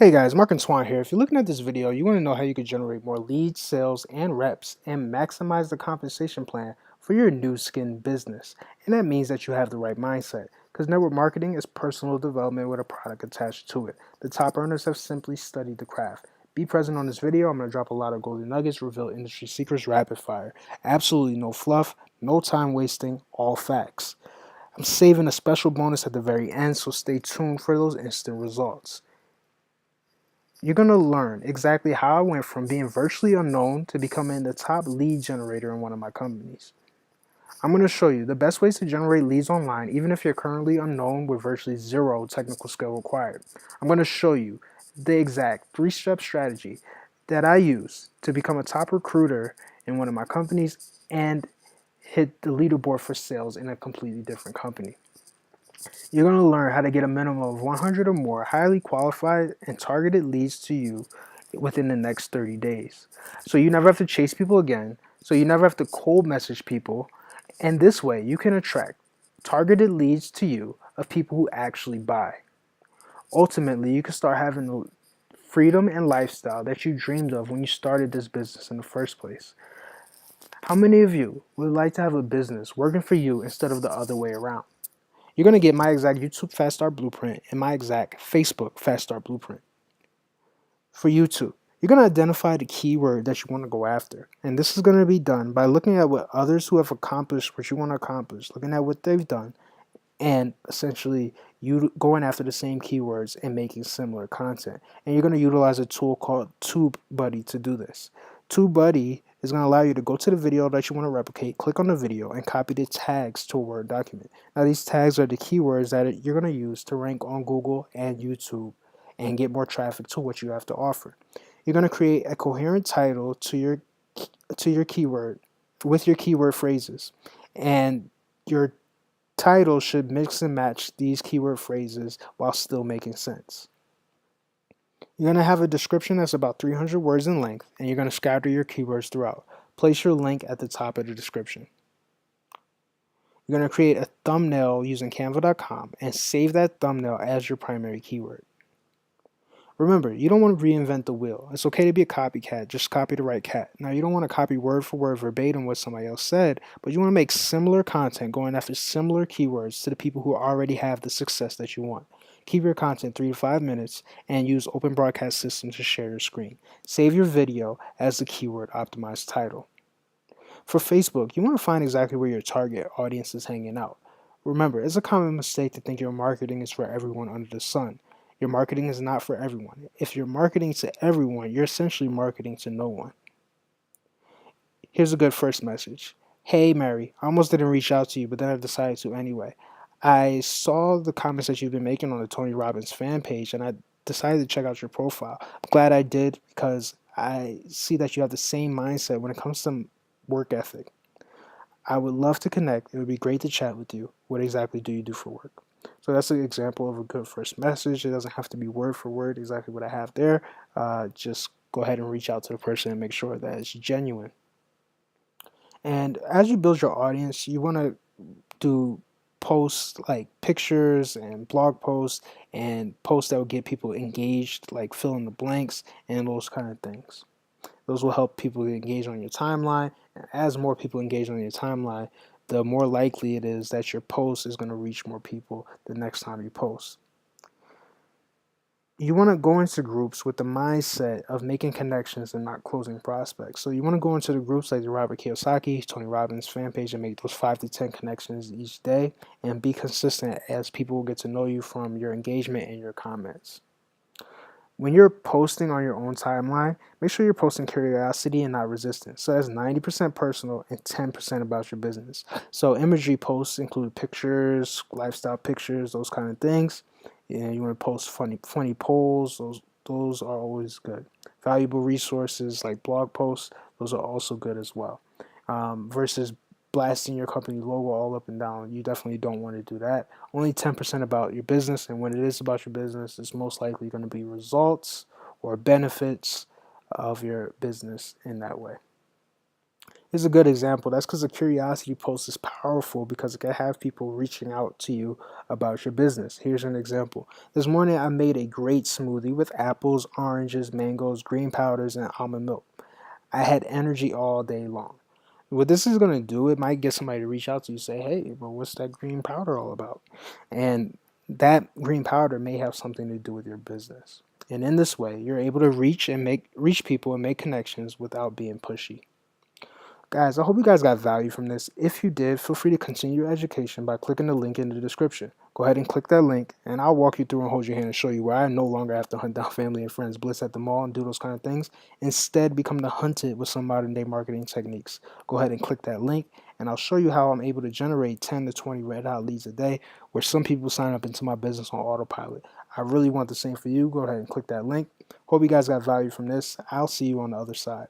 Hey guys, Mark and Swan here. If you're looking at this video, you want to know how you could generate more leads, sales, and reps and maximize the compensation plan for your new skin business. And that means that you have the right mindset because network marketing is personal development with a product attached to it. The top earners have simply studied the craft. Be present on this video. I'm going to drop a lot of golden nuggets, reveal industry secrets rapid fire. Absolutely no fluff, no time wasting, all facts. I'm saving a special bonus at the very end, so stay tuned for those instant results. You're going to learn exactly how I went from being virtually unknown to becoming the top lead generator in one of my companies. I'm going to show you the best ways to generate leads online, even if you're currently unknown with virtually zero technical skill required. I'm going to show you the exact 3-step strategy that I use to become a top recruiter in one of my companies and hit the leaderboard for sales in a completely different company. You're going to learn how to get a minimum of 100 or more highly qualified and targeted leads to you within the next 30 days. So you never have to chase people again. So you never have to cold message people. And this way you can attract targeted leads to you of people who actually buy. Ultimately, you can start having the freedom and lifestyle that you dreamed of when you started this business in the first place. How many of you would like to have a business working for you instead of the other way around? You're going to get my exact YouTube Fast Start Blueprint and my exact Facebook Fast Start Blueprint. For YouTube, you're going to identify the keyword that you want to go after. And this is going to be done by looking at what others who have accomplished what you want to accomplish, looking at what they've done, and essentially you going after the same keywords and making similar content. And you're going to utilize a tool called TubeBuddy to do this. TubeBuddy is going to allow you to go to the video that you want to replicate, click on the video, and copy the tags to a Word document. Now, these tags are the keywords that you're going to use to rank on Google and YouTube and get more traffic to what you have to offer. You're going to create a coherent title to your keyword with your keyword phrases, and your title should mix and match these keyword phrases while still making sense. You're going to have a description that's about 300 words in length, and you're going to scatter your keywords throughout. Place your link at the top of the description. You're going to create a thumbnail using canva.com and save that thumbnail as your primary keyword. Remember, you don't want to reinvent the wheel. It's okay to be a copycat, just copy the right cat. Now, you don't want to copy word for word verbatim what somebody else said, but you want to make similar content going after similar keywords to the people who already have the success that you want. Keep your content 3 to 5 minutes and use Open Broadcast System to share your screen. Save your video as the keyword optimized title. For Facebook, you want to find exactly where your target audience is hanging out. Remember, it's a common mistake to think your marketing is for everyone under the sun. Your marketing is not for everyone. If you're marketing to everyone, you're essentially marketing to no one. Here's a good first message. Hey Mary, I almost didn't reach out to you, but then I decided to anyway. I saw the comments that you've been making on the Tony Robbins fan page, and I decided to check out your profile. I'm glad I did because I see that you have the same mindset when it comes to work ethic. I would love to connect. It would be great to chat with you. What exactly do you do for work? So that's an example of a good first message. It doesn't have to be word for word exactly what I have there. Just go ahead and reach out to the person and make sure that it's genuine. And as you build your audience, you want to do posts like pictures and blog posts and posts that will get people engaged, like fill in the blanks and those kind of things. Those will help people engage on your timeline. And as more people engage on your timeline, the more likely it is that your post is going to reach more people the next time you post. You want to go into groups with the mindset of making connections and not closing prospects. So you want to go into the groups like the Robert Kiyosaki, Tony Robbins fan page and make those 5 to 10 connections each day and be consistent as people will get to know you from your engagement and your comments. When you're posting on your own timeline, make sure you're posting curiosity and not resistance. So that's 90% personal and 10% about your business. So imagery posts include pictures, lifestyle pictures, those kind of things. And you want to post funny polls. Those are always good. Valuable resources like blog posts, those are also good as well. Versus blasting your company logo all up and down. You definitely don't want to do that. Only 10% about your business, and when it is about your business, it's most likely going to be results or benefits of your business in that way. is a good example. That's because a curiosity post is powerful because it can have people reaching out to you about your business. Here's an example. This morning I made a great smoothie with apples, oranges, mangoes, green powders, and almond milk. I had energy all day long. What this is going to do, it might get somebody to reach out to you and say, hey, well, what's that green powder all about? And that green powder may have something to do with your business. And in this way, you're able to reach people and make connections without being pushy. Guys, I hope you guys got value from this. If you did, feel free to continue your education by clicking the link in the description. Go ahead and click that link, and I'll walk you through and hold your hand and show you where I no longer have to hunt down family and friends, blitz at the mall, and do those kind of things. Instead, become the hunted with some modern day marketing techniques. Go ahead and click that link, and I'll show you how I'm able to generate 10 to 20 red hot leads a day, where some people sign up into my business on autopilot. I really want the same for you. Go ahead and click that link. Hope you guys got value from this. I'll see you on the other side.